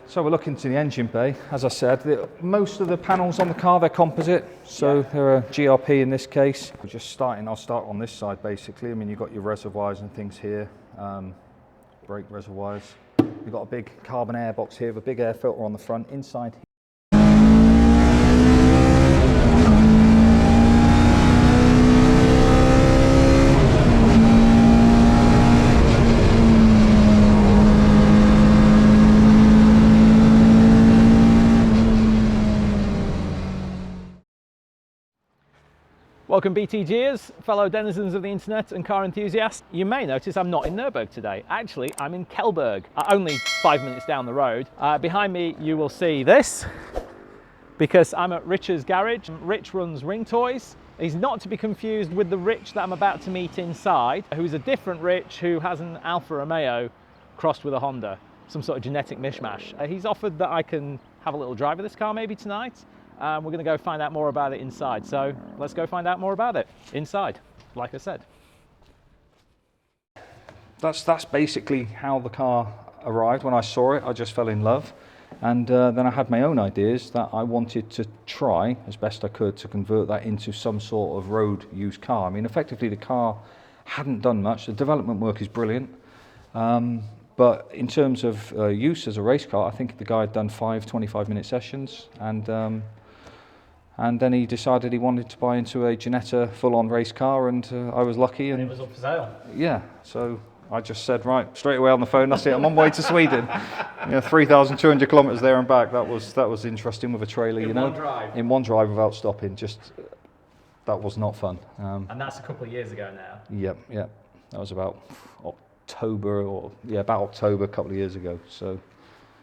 So we're looking to the engine bay. As I said, most of the panels on the car, they're composite, so they're a GRP in this case. We're just starting, I'll start on this side basically. I mean, you've got your reservoirs and things here, brake reservoirs. You've got a big carbon air box here with a big air filter on the front. Inside here. Welcome BTGers, fellow denizens of the internet and car enthusiasts. You may notice I'm not in Nürburgring today. Actually, I'm in Kelberg, only 5 minutes down the road. Behind me you will see this, because I'm at Richard's garage. Rich runs Ringtoys. He's not to be confused with the Rich that I'm about to meet inside, who's a different Rich who has an Alfa Romeo crossed with a Honda, some sort of genetic mishmash. He's offered that I can have a little drive of this car maybe tonight. We're going to go find out more about it inside. So let's go find out more about it inside, like I said. That's basically how the car arrived. When I saw it, I just fell in love. And then I had my own ideas that I wanted to try as best I could to convert that into some sort of road used car. I mean, effectively the car hadn't done much. The development work is brilliant. But in terms of use as a race car, I think the guy had done 5 25-minute sessions, and then he decided he wanted to buy into a Ginetta full-on race car, and I was lucky. And it was up for sale. Yeah, so I just said, right, straight away on the phone, that's it, I'm on my way to Sweden. 3,200 kilometres there and back. That was interesting with a trailer, in one drive. In one drive without stopping. Just that was not fun. And that's a couple of years ago now. Yeah. That was about October, about October, a couple of years ago. So,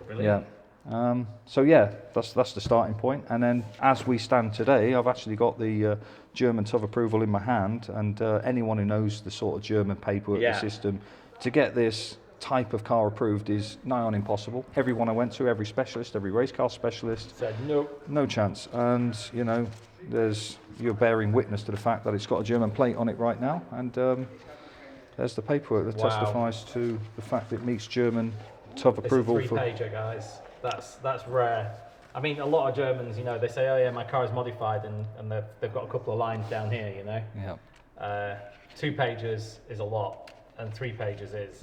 Brilliant. Yeah. So yeah, that's the starting point. And then as we stand today, I've actually got the German TÜV approval in my hand, and anyone who knows the sort of German paperwork system, to get this type of car approved is nigh on impossible. Everyone I went to, every specialist, every race car specialist, said no. No chance. And you're bearing witness to the fact that it's got a German plate on it right now, and there's the paperwork that testifies to the fact it meets German TÜV approval. It's a three-pager, guys. That's rare. I mean, a lot of Germans, they say, oh yeah, my car is modified, and they've got a couple of lines down here, Yeah. 2 pages is a lot, and 3 pages is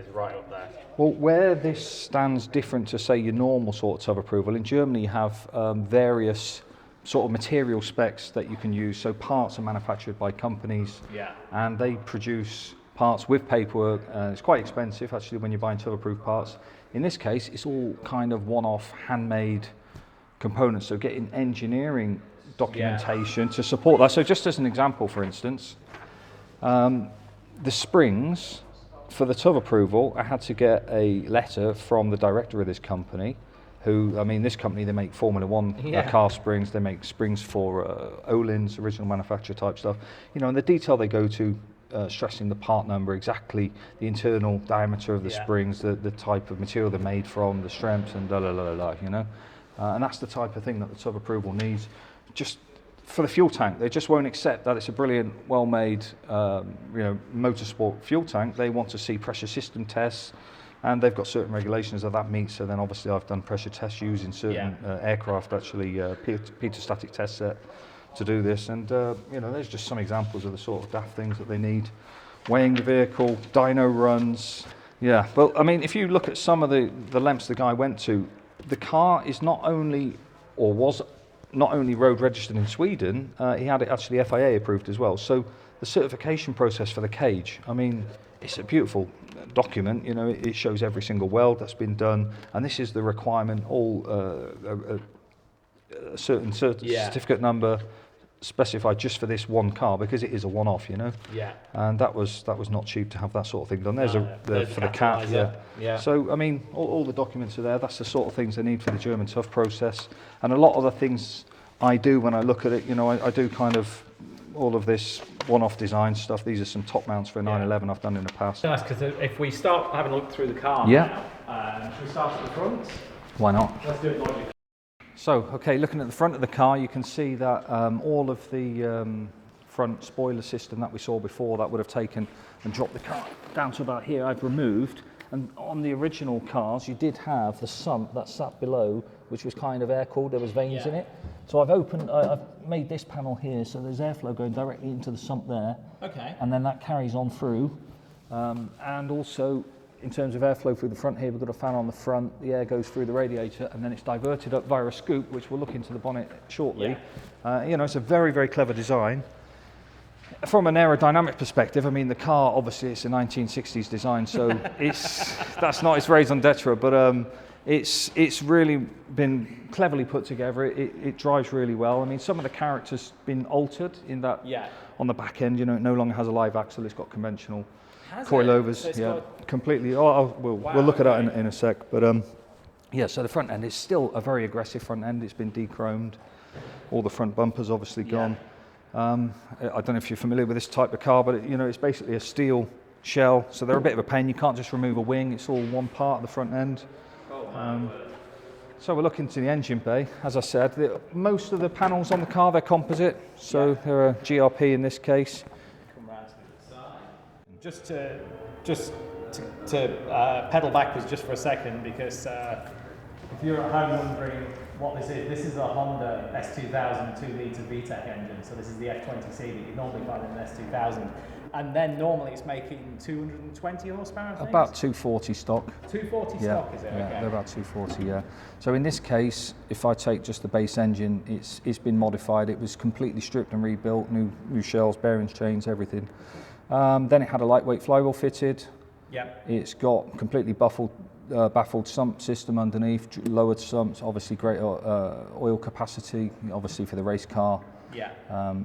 right up there. Well, where this stands different to, say, your normal sort of TÜV approval, in Germany you have various sort of material specs that you can use. So parts are manufactured by companies, and they produce parts with paperwork. It's quite expensive actually when you're buying TÜV approved parts. In this case, it's all kind of one-off handmade components, so getting engineering documentation to support that. So just as an example, for instance, the springs for the TÜV approval, I had to get a letter from the director of this company, who, I mean, this company, they make Formula One car springs, they make springs for Öhlins, original manufacturer type stuff, and the detail they go to, stressing the part number, exactly the internal diameter of the springs, the type of material they're made from, the strengths, and and that's the type of thing that the TÜV approval needs. Just for the fuel tank, they just won't accept that it's a brilliant, well-made, motorsport fuel tank. They want to see pressure system tests, and they've got certain regulations that meets. So then obviously I've done pressure tests using certain aircraft, actually pitot-static test set to do this, and there's just some examples of the sort of daft things that they need. Weighing the vehicle, dyno runs, but I mean, if you look at some of the lengths the guy went to, the car is was not only road registered in Sweden, he had it actually FIA approved as well. So the certification process for the cage, I mean, it's a beautiful document. It shows every single weld that's been done, and this is the requirement, all a certain certificate number specified just for this one car, because it is a one-off, and that was not cheap to have that sort of thing done. There's for the cat, So I mean, all the documents are there. That's the sort of things they need for the German TÜV process, and a lot of the things I do when I look at it, I do kind of all of this one-off design stuff. These are some top mounts for a 911 I've done in the past. Nice, because if we start having a look through the car now, should we start at the front? Why not? Let's do it logically. So, okay, looking at the front of the car, you can see that all of the front spoiler system that we saw before, that would have taken and dropped the car down to about here, I've removed. And on the original cars, you did have the sump that sat below, which was kind of air-cooled. There was veins in it. So I've made this panel here, so there's airflow going directly into the sump there. Okay. And then that carries on through. And also, in terms of airflow through the front here, we've got a fan on the front. The air goes through the radiator, and then it's diverted up via a scoop, which we'll look into the bonnet shortly. You know, it's a very, very clever design. From an aerodynamic perspective, I mean, the car, obviously, it's a 1960s design, so that's not its raison d'etre, but it's really been cleverly put together. It drives really well. I mean, some of the characters been altered in that on the back end. You know, it no longer has a live axle; it's got conventional coilovers. So completely. We'll look at that in a sec. But yeah, so the front end is still a very aggressive front end. It's been de-chromed. All the front bumpers obviously gone. I don't know if you're familiar with this type of car, but you know, it's basically a steel shell, so they're a bit of a pain. You can't just remove a wing, it's all one part of the front end. So we're looking to the engine bay. As I said, most of the panels on the car, they're composite, so they're a GRP in this case. Come round to the side. Just to pedal backwards just for a second, because if you're at home wondering what this is a Honda S2000 2-litre VTEC engine, so this is the F20C that you normally find in an S2000, and then normally it's making 220 horsepower, I think? About 240 stock. 240 stock, is it? Yeah, okay. they're about 240, yeah. So in this case, if I take just the base engine, it's been modified. It was completely stripped and rebuilt, new shells, bearings, chains, everything. Then it had a lightweight flywheel fitted. Yep. It's got completely baffled sump system underneath, lowered sumps, obviously great oil capacity, obviously for the race car.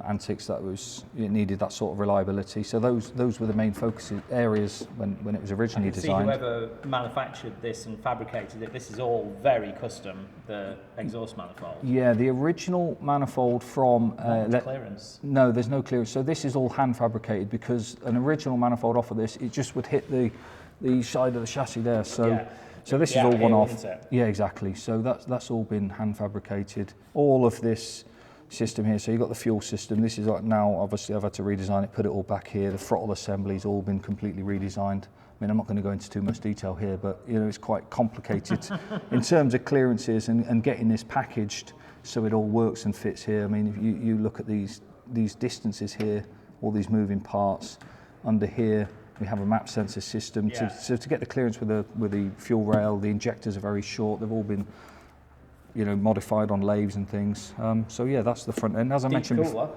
Antics, it needed that sort of reliability. So those were the main focus areas when it was originally designed. See, whoever manufactured this and fabricated it, this is all very custom, the exhaust manifold. Yeah, the original manifold from... clearance? No, there's no clearance. So this is all hand fabricated, because an original manifold off of this, it just would hit the side of the chassis there. So this is all one off. Yeah, exactly. So that's all been hand fabricated. All of this system here, so you've got the fuel system. This is like now, obviously I've had to redesign it, put it all back here. The throttle assembly's all been completely redesigned. I mean, I'm not going to go into too much detail here, but you know, it's quite complicated in terms of clearances and getting this packaged so it all works and fits here. I mean, if you look at these distances here, all these moving parts. Under here, we have a map sensor system. So to get the clearance with the fuel rail, the injectors are very short. They've all been, you know, modified on lathes and things. So yeah, that's the front end. As I mentioned before.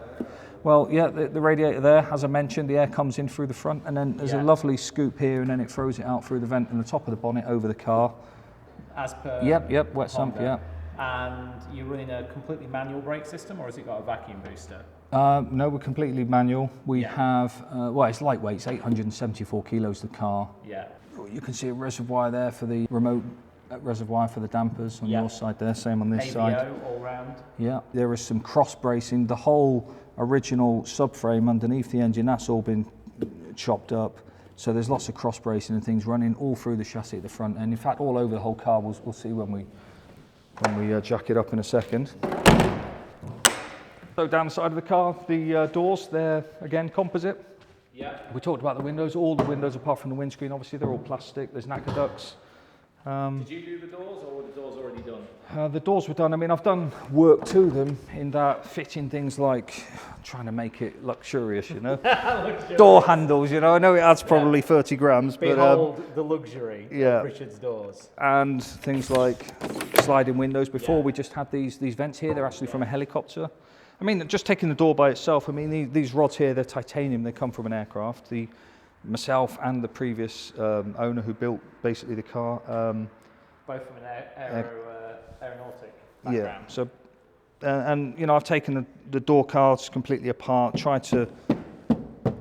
Well, yeah, the radiator there, as I mentioned, the air comes in through the front, and then there's a lovely scoop here, and then it throws it out through the vent in the top of the bonnet over the car. As per Yep, wet sump, Honda. And you're running a completely manual brake system, or has it got a vacuum booster? No, we're completely manual. We have, it's lightweight, it's 874 kilos, the car. Yeah. You can see a reservoir there for the remote reservoir for the dampers on your side there, same on this side. AVO all round. Yeah, there is some cross bracing. The whole original subframe underneath the engine, that's all been chopped up. So there's lots of cross bracing and things running all through the chassis at the front end. In fact, all over the whole car. We'll see when we jack it up in a second. So down the side of the car, the doors, they're again composite. Yeah. We talked about the windows. All the windows apart from the windscreen, obviously they're all plastic. There's knacker ducts. Did you do the doors, or were the doors already done? The doors were done. I mean, I've done work to them in that fitting things like trying to make it luxurious, you know. Door handles, you know. I know it adds probably 30 grams, Behold the luxury of Richard's doors. And things like sliding windows. Before we just had these vents here. They're actually from a helicopter. I mean, just taking the door by itself, I mean, these rods here, they're titanium. They come from an aircraft. Myself and the previous owner who built basically the car. Both from an aeronautic background. Yeah, so, and you know, I've taken the door cards completely apart, tried to,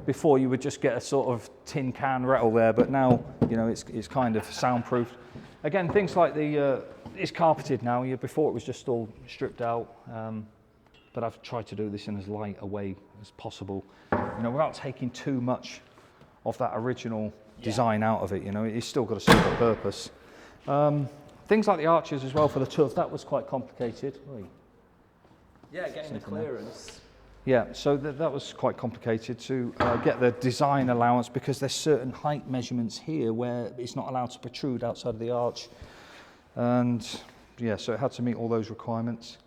before you would just get a sort of tin can rattle there, but now, you know, it's kind of soundproof. Again, things like it's carpeted now. Before it was just all stripped out, but I've tried to do this in as light a way as possible, you know, without taking too much of that original design out of it. You know, it's still got a simple purpose. Things like the arches as well for the tooth, that was quite complicated. Yeah, getting the clearance. Yeah, so that was quite complicated to get the design allowance, because there's certain height measurements here where it's not allowed to protrude outside of the arch. And yeah, so it had to meet all those requirements.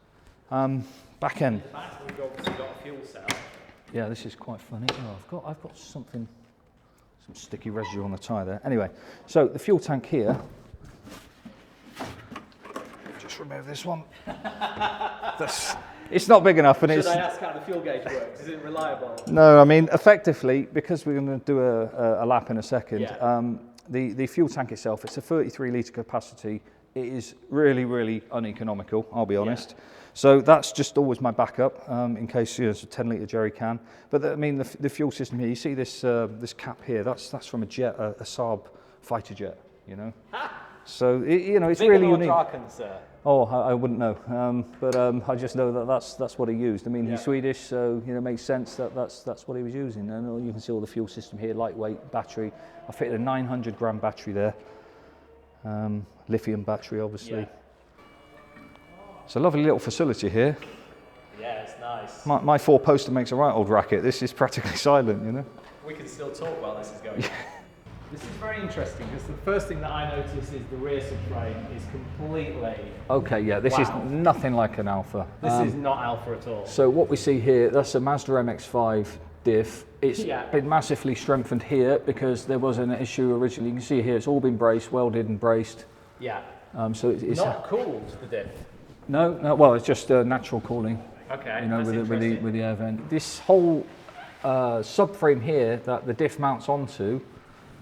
Back end. We've obviously got a fuel cell. Yeah, this is quite funny. Oh, I've got some sticky residue on the tyre there. Anyway, so the fuel tank here. Just remove this one. It's not big enough, and Should I ask how the fuel gauge works? Is it reliable? No, I mean, effectively, because we're going to do a lap in a second, Yeah. the fuel tank itself, it's a 33 litre capacity. It is really, really uneconomical, I'll be honest. Yeah. So that's just always my backup, in case it's a 10 litre jerry can. But I mean, the fuel system here, you see this this cap here, that's from a jet, a Saab fighter jet, you know. So it's Bigger really unique. Nordschleife, sir. Oh, I wouldn't know, but I just know that that's what he used. I mean, he's Swedish, so it makes sense that that's what he was using. And you can see all the fuel system here, lightweight battery. I fitted a 900 gram battery there, lithium battery, obviously. Yeah. It's a lovely little facility here. Yeah, it's nice. My four-poster makes a right old racket. This is practically silent, you know. We can still talk while this is going. This is very interesting, because the first thing that I notice is the rear subframe is completely... Okay, yeah, this is nothing like an Alfa. This is not Alfa at all. So what we see here, that's a Mazda MX-5 Diff. It's been massively strengthened here because there was an issue originally. You can see here, it's all been braced, welded and braced. Yeah. So it's not cooled, the diff? No, well, it's just natural cooling. Okay, you know, with the air vent. This whole subframe here that the diff mounts onto,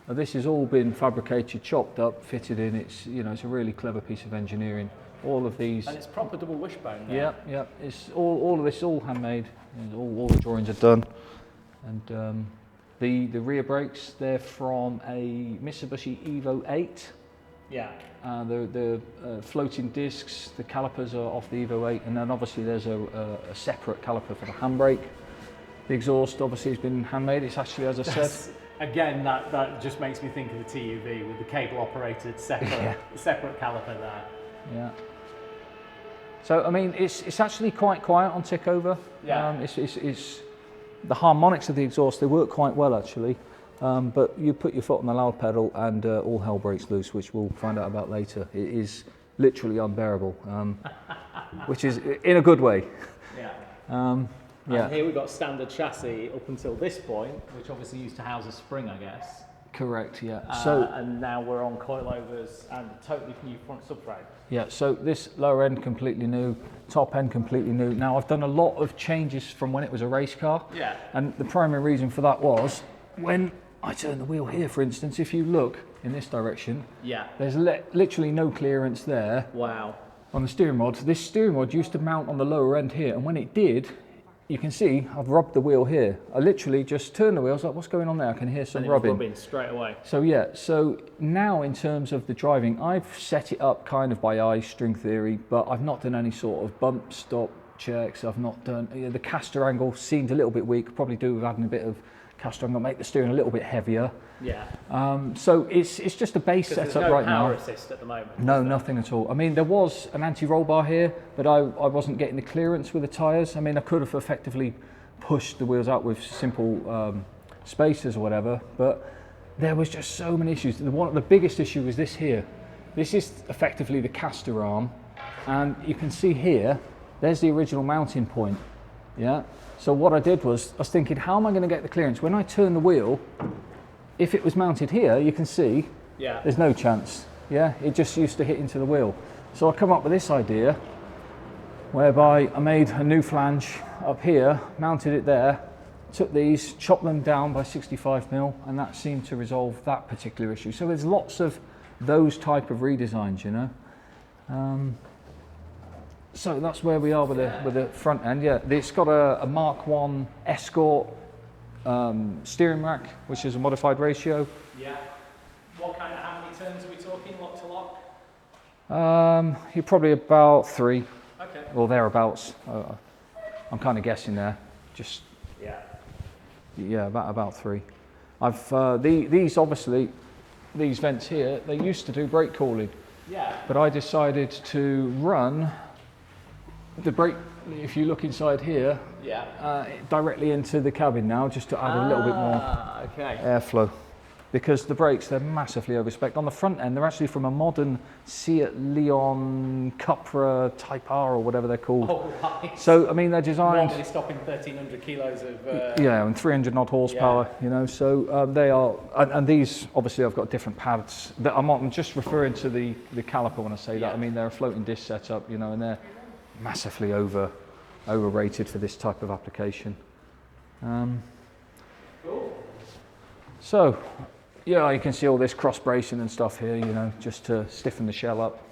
this has all been fabricated, chopped up, fitted in. It's it's a really clever piece of engineering. All of these. And it's proper double wishbone. Yeah. It's all of this all handmade. All the drawings are done. And the rear brakes, they're from a Mitsubishi Evo 8. Yeah. The floating discs, the calipers are off the Evo 8, and then obviously there's a separate caliper for the handbrake. The exhaust obviously has been handmade. It's actually, as I said. Again, that just makes me think of the TUV with the cable-operated separate caliper there. Yeah. So I mean, it's actually quite quiet on tickover. Yeah. It's the harmonics of the exhaust, they work quite well actually. But you put your foot on the loud pedal and all hell breaks loose, which we'll find out about later. It is literally unbearable, which is in a good way. Yeah. And here we've got standard chassis up until this point, which obviously used to house a spring, I guess. Correct, yeah. And now we're on coilovers and a totally new front subframe. Yeah, so this lower end completely new, top end completely new. Now I've done a lot of changes from when it was a race car. Yeah. And the primary reason for that was when I turn the wheel here, for instance, if you look in this direction, there's literally no clearance there. Wow. On the steering rod. This steering rod used to mount on the lower end here, and when it did, you can see I've rubbed the wheel here. I literally just turned the wheel, I was like, what's going on there? I can hear some rubbing. Rubbing straight away. So yeah, so now in terms of the driving, I've set it up kind of by eye, string theory, but I've not done any sort of bump stop checks. I've not done, the caster angle seemed a little bit weak, probably do with adding a bit of caster angle, make the steering a little bit heavier. Yeah. So it's just a base setup right now. There's no power assist at the moment. No, nothing at all. I mean, there was an anti-roll bar here, but I wasn't getting the clearance with the tyres. I mean, I could have effectively pushed the wheels out with simple spacers or whatever, but there was just so many issues. The biggest issue was this here. This is effectively the caster arm, and you can see here, there's the original mounting point. Yeah. So what I did was, I was thinking, how am I going to get the clearance? When I turn the wheel, if it was mounted here, you can see there's no chance. Yeah, it just used to hit into the wheel. So I come up with this idea, whereby I made a new flange up here, mounted it there, took these, chopped them down by 65mm, and that seemed to resolve that particular issue. So there's lots of those type of redesigns, you know. So that's where we are with the front end. Yeah, it's got a Mark 1 Escort steering rack, which is a modified ratio. Yeah. How many turns are we talking, lock to lock? You're probably about 3. Okay. Or thereabouts. I'm kind of guessing there. Just. Yeah, about 3. I've these obviously, these vents here, they used to do brake cooling. Yeah. But I decided to run the brake if you look inside here, directly into the cabin now, just to add a little bit more airflow. Because the brakes, they're massively overspec'd. On the front end, they're actually from a modern Seat Leon Cupra Type R or whatever they're called. Oh, right. So, I mean, they're designed... Normally stopping 1,300 kilos of... yeah, and 300 odd horsepower, you know, so they are... And these, obviously, I've got different pads. I'm just referring to the caliper when I say that. I mean, they're a floating disc setup, you know, and they're massively overrated for this type of application. Cool. So, yeah, you can see all this cross bracing and stuff here, you know, just to stiffen the shell up.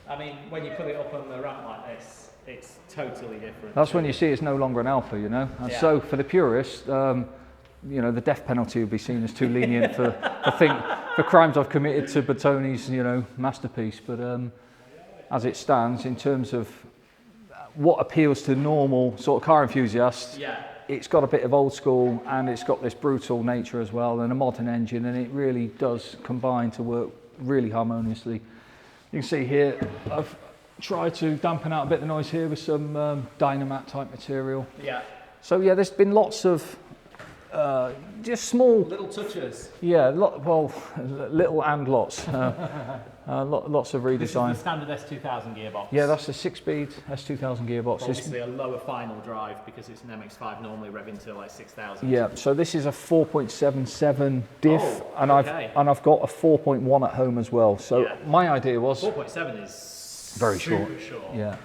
I mean, when you put it up on the ramp like this, it's totally different. That's when you see it's no longer an Alfa, you know. And so for the purist, you know, the death penalty would be seen as too lenient for crimes I've committed to Bertoni's, you know, masterpiece. But as it stands, in terms of what appeals to normal sort of car enthusiasts, it's got a bit of old school and it's got this brutal nature as well and a modern engine, and it really does combine to work really harmoniously. You can see here I've tried to dampen out a bit of the noise here with some Dynamat type material. Yeah. So yeah, there's been lots of just small little touches. Yeah, well, little and lots. Lots of redesign. This is the standard S2000 gearbox. Yeah, that's a 6-speed S2000 gearbox. Obviously a lower final drive because it's an MX-5 normally revving to like 6,000. Yeah, so this is a 4.77 diff, and I've got a 4.1 at home as well. So my idea was 4.7 is very short. Yeah.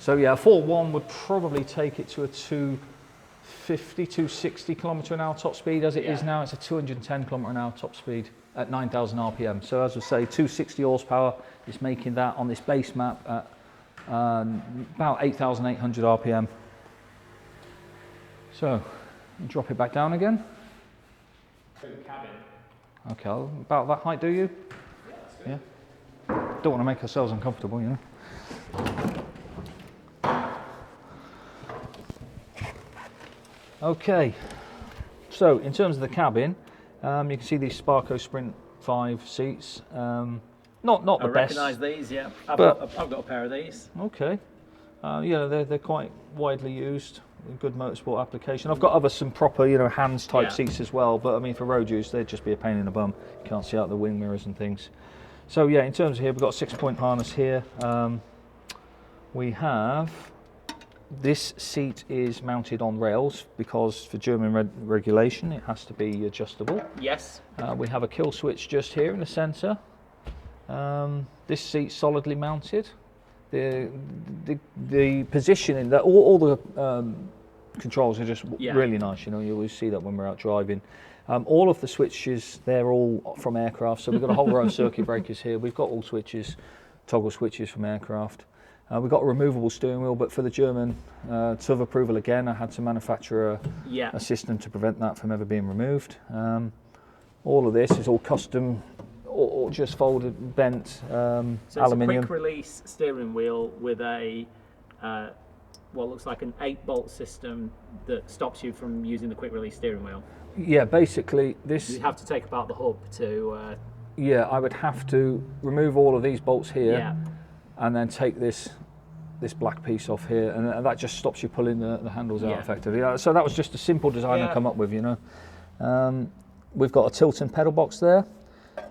So yeah, a 4.1 would probably take it to a 250, 260 kilometre an hour top speed. As it is now, it's a 210 kilometre an hour top speed at 9,000 RPM. So as I say, 260 horsepower is making that on this base map at about 8,800 RPM. So, drop it back down again. Cabin. Okay, about that height, do you? Yeah, that's good. Yeah. Don't want to make ourselves uncomfortable, you know. Okay, so in terms of the cabin, you can see these Sparco Sprint 5 seats. Not the best. I recognise these, yeah. I've got a pair of these. Okay. Yeah, they're quite widely used. Good motorsport application. I've got some proper, you know, hands type seats as well. But I mean, for road use, they'd just be a pain in the bum. You can't see out the wing mirrors and things. So yeah, in terms of here, we've got a 6-point harness here. We have. This seat is mounted on rails because for German regulation it has to be adjustable. Yes. We have a kill switch just here in the centre. This seat's solidly mounted. The positioning, that all the controls are just really nice. You know, you always see that when we're out driving. All of the switches, they're all from aircraft. So we've got a whole row of circuit breakers here. We've got all switches, toggle switches from aircraft. We've got a removable steering wheel, but for the German TÜV approval again, I had to manufacture a system to prevent that from ever being removed. All of this is all custom, or just folded, bent so aluminium. It's a quick release steering wheel with a what looks like an 8-bolt system that stops you from using the quick release steering wheel. Yeah, basically this. You have to take apart the hub to. Yeah, I would have to remove all of these bolts here. And then take this black piece off here, and that just stops you pulling the handles out effectively. So that was just a simple design I come up with, you know. We've got a tilt and pedal box there.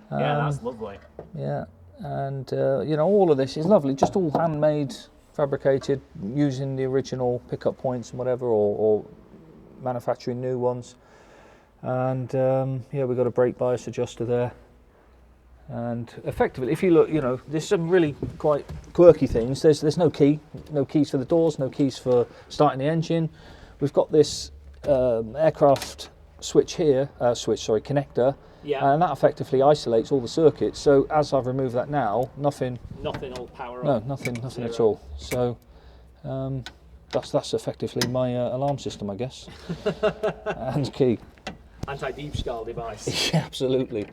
That's lovely. Yeah, and you know, all of this is lovely, just all handmade, fabricated, using the original pickup points and whatever, or manufacturing new ones. And yeah, we've got a brake bias adjuster there. And effectively, if you look, you know, there's some really quite quirky things. There's no keys for the doors, no keys for starting the engine. We've got this aircraft switch here, connector, and that effectively isolates all the circuits. So as I've removed that now, nothing will power on. No, nothing at all. So that's effectively my alarm system, I guess, and key. Anti-Diebstahl device. Yeah, absolutely.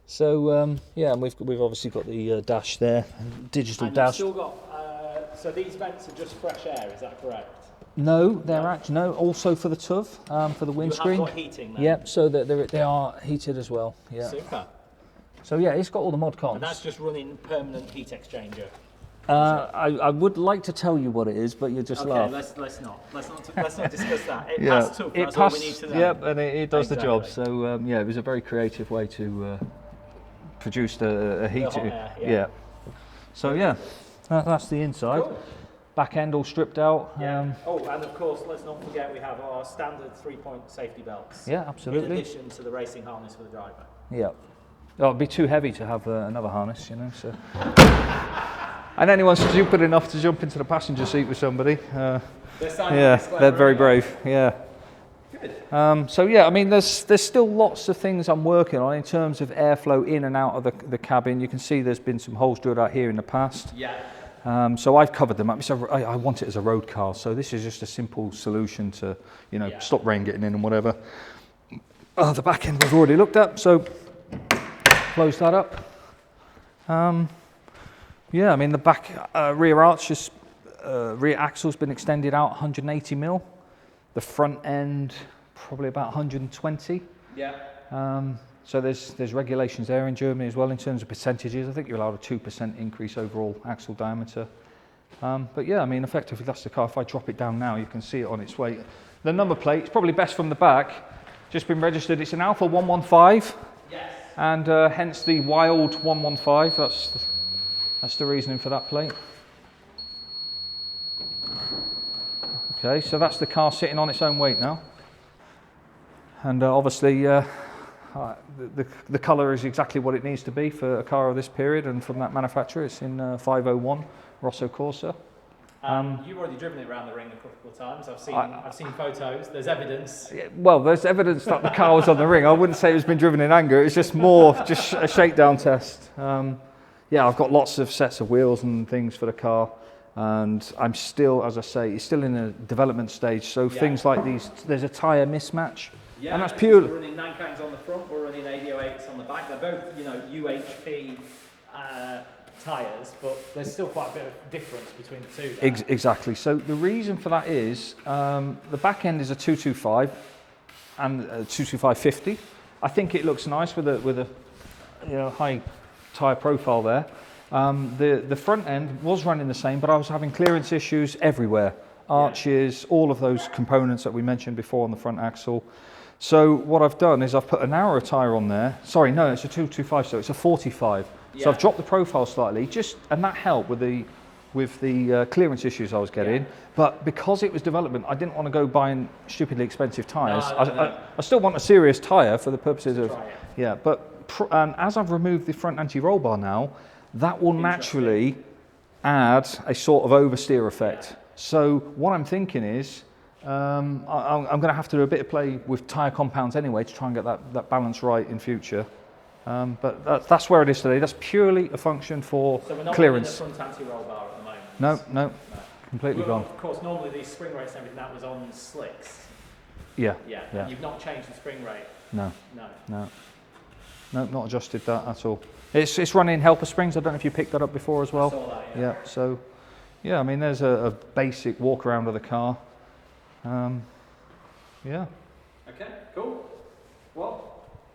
So yeah, and we've obviously got the dash there, digital and dash. You've still got so these vents are just fresh air, is that correct? No, they're actually also for the TÜV, for the windscreen. You have got heating there. Yep, so they are heated as well. Yeah. Super. So yeah, it's got all the mod cons. And that's just running permanent heat exchanger. I would like to tell you what it is, but you just laugh. Let's not discuss that. It Yeah, passed tough, it that's passed. all we need to know. Yep, and it does the job. Exactly. So yeah, it was a very creative way to produce a heat. hot air, yeah. Yeah. So yeah, that's the inside. Cool. Back end all stripped out. Yeah. Oh, and of course, let's not forget we have our standard 3-point safety belts. Yeah, absolutely. In addition to the racing harness for the driver. Yeah. Oh, it'd be too heavy to have another harness, you know. So. And anyone stupid enough to jump into the passenger seat with somebody. Yeah, they're very brave. Yeah. Good. So yeah, I mean, there's still lots of things I'm working on in terms of airflow in and out of the cabin. You can see there's been some holes drilled out here in the past. Yeah. So I've covered them up. So I want it as a road car. So this is just a simple solution to, you know, stop rain getting in and whatever. The back end we've already looked at. So close that up. Yeah, I mean the back rear arch is, rear axle's been extended out 180 mil. The front end probably about 120. Yeah. So there's regulations there in Germany as well in terms of percentages. I think you're allowed a 2% increase overall axle diameter. But yeah, I mean effectively that's the car. If I drop it down now, you can see it on its way. The number plate, it's probably best from the back. Just been registered. It's an Alfa 115. Yes. And hence the wild 115. That's the reasoning for that plate. Okay, so that's the car sitting on its own weight now. And obviously the colour is exactly what it needs to be for a car of this period and from that manufacturer. It's in 501 Rosso Corsa. You've already driven it around the ring a couple of times. I've seen photos. There's evidence. Well, there's evidence that the car was on the ring. I wouldn't say it was been driven in anger. It's just more just a shakedown test. Yeah, I've got lots of sets of wheels and things for the car, and I'm still, as I say, it's still in a development stage. So things like these, there's a tyre mismatch, and that's purely. We're running 9 on the front. We're running 808s on the back. They're both, you know, UHP tyres, but there's still quite a bit of difference between the two. Exactly. So the reason for that is the back end is a 225 and a 225/50. I think it looks nice with a you know, high tyre profile there. The front end was running the same, but I was having clearance issues everywhere. Arches, all of those components that we mentioned before on the front axle. So what I've done is I've put a narrower tyre on there. Sorry, no, it's a 225, so it's a 45. So I've dropped the profile slightly, and that helped with the clearance issues I was getting. But because it was development, I didn't want to go buying stupidly expensive tyres. No. I still want a serious tyre for the purposes of But as I've removed the front anti-roll bar now, that will naturally add a sort of oversteer effect. So what I'm thinking is I'm going to have to do a bit of play with tyre compounds anyway to try and get that balance right in future. But that's where it is today. That's purely a function for so we're not clearance. The front anti-roll bar at the moment. No, completely gone. Of course, normally these spring rates and everything that was on slicks. Yeah. You've not changed the spring rate. No, not adjusted that at all. It's running helper springs. I don't know if you picked that up before as well. I saw that, yeah. So, yeah, I mean, there's a basic walk around of the car. Yeah. Okay, cool. Well,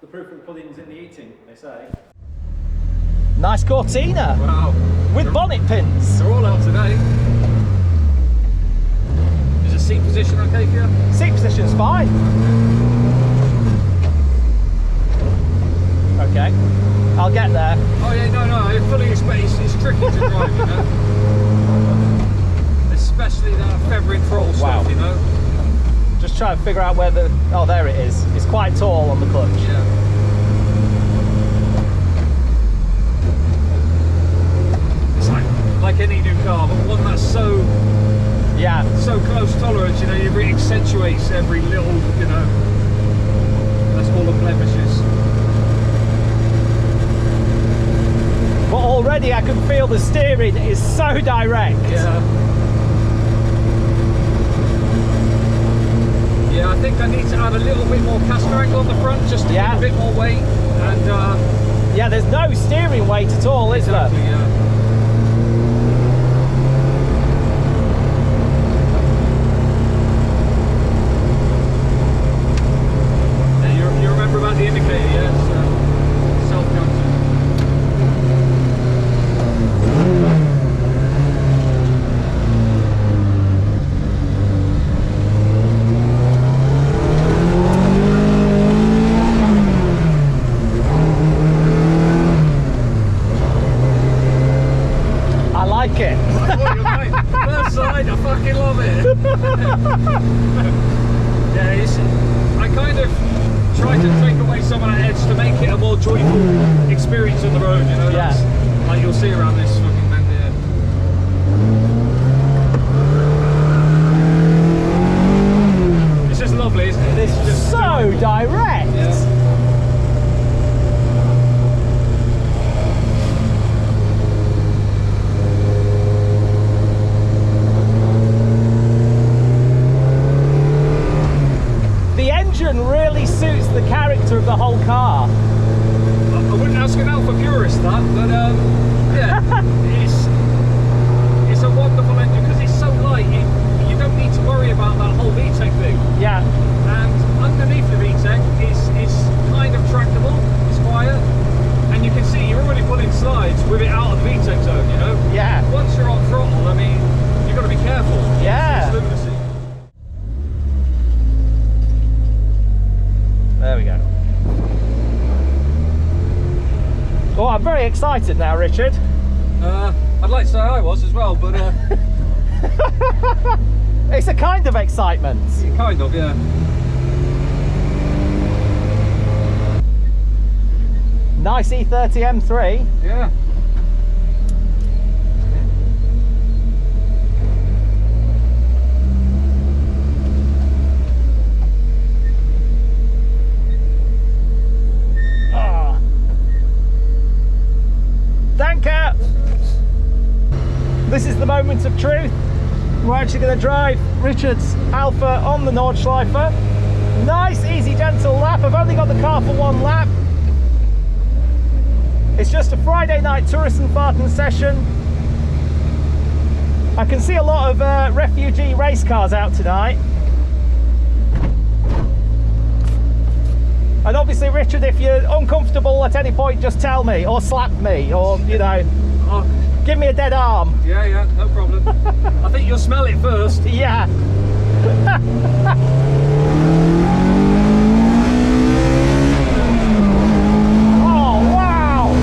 the proof of the pudding's in the eating, they say. Nice Cortina. Wow. With bonnet pins. They're all out today. Is the seat position okay for you? Seat position's fine. Okay, I'll get there. Oh yeah, no, I fully expect it's tricky to drive, you know. Especially that feathering throttle stuff, you know. Just trying to figure out where the... Oh, there it is. It's quite tall on the clutch. Yeah. It's like any new car, but one that's so close tolerance, you know, it really accentuates every little, you know, that's all the blemishes. But already I can feel the steering is so direct. Yeah, I think I need to add a little bit more caster angle on the front just to get a bit more weight. And yeah, there's no steering weight at all, is there? Yeah. You remember about the indicator, yeah? It's self-conscious. like it? First side, I fucking love it. Yeah, I kind of try to take away some of that edge to make it a more joyful experience on the road, you know? Yeah. That's, like you'll see around this fucking bend here. It's just lovely, isn't it? It's just so direct. Yeah. The engine really suits the character of the whole car. I wouldn't ask an Alfa purist that, but yeah, it's a wonderful engine because it's so light. You don't need to worry about that whole VTEC thing. Yeah. And underneath the VTEC is kind of tractable. It's quiet, and you can see you're already pulling slides with it out of the VTEC zone. You know. Yeah. Once you're on throttle, I mean, you've got to be careful. Yeah. It's lunacy. There we go. Oh, I'm very excited now, Richard. I'd like to say I was as well, but It's a kind of excitement. kind of, yeah. Nice E30 M3. Yeah. Danke! This is the moment of truth. We're actually going to drive Richard's Alfa on the Nordschleife. Nice, easy, gentle lap. I've only got the car for one lap. It's just a Friday night tourist and farting session. I can see a lot of refugee race cars out tonight. And obviously, Richard, if you're uncomfortable at any point, just tell me, or slap me, or, you know, give me a dead arm. Yeah, no problem. I think you'll smell it first. Yeah. Oh, wow.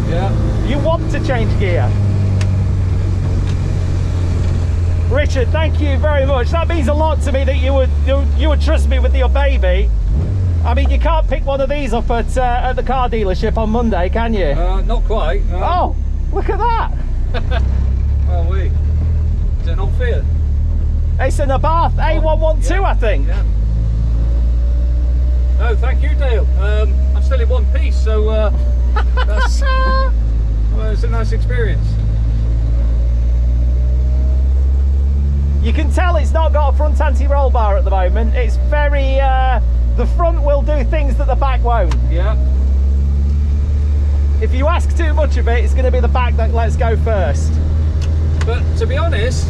Yeah. You want to change gear. Richard, thank you very much. That means a lot to me that you would trust me with your baby. I mean, you can't pick one of these up at the car dealership on Monday, can you? Not quite. Oh, look at that. Well, is it not Fiat? It's an Abarth A112, yeah. I think. Yeah. No, thank you, Dale. I'm still in one piece, so that's well, it's a nice experience. You can tell it's not got a front anti-roll bar at the moment. It's very, the front will do things that the back won't. Yeah. If you ask too much of it, it's going to be the back that lets go first. But to be honest,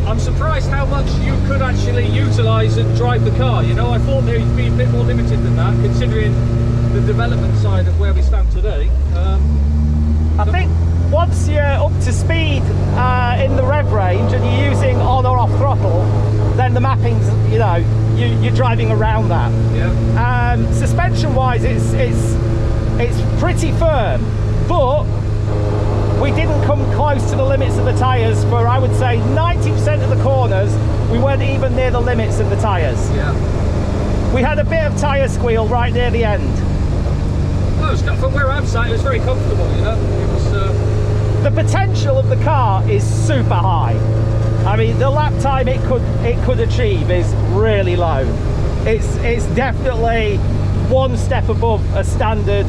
I'm surprised how much you could actually utilise and drive the car. You know, I thought they'd be a bit more limited than that, considering the development side of where we stand today. I think once you're up to speed in the rev range and you're using on or off throttle, then the mapping's, you know, you're driving around that. Yeah. Suspension wise, it's pretty firm, but we didn't come close to the limits of the tyres for, I would say, 90% of the corners. We weren't even near the limits of the tyres. Yeah. We had a bit of tyre squeal right near the end. Well, from where I'm sat, it was very comfortable, you know. It was. The potential of the car is super high. I mean, the lap time it could achieve is really low. It's definitely one step above a standard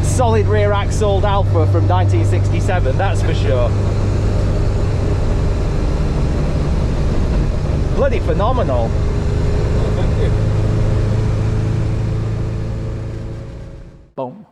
solid rear axled Alfa from 1967, that's for sure. Bloody phenomenal. Thank you. Boom.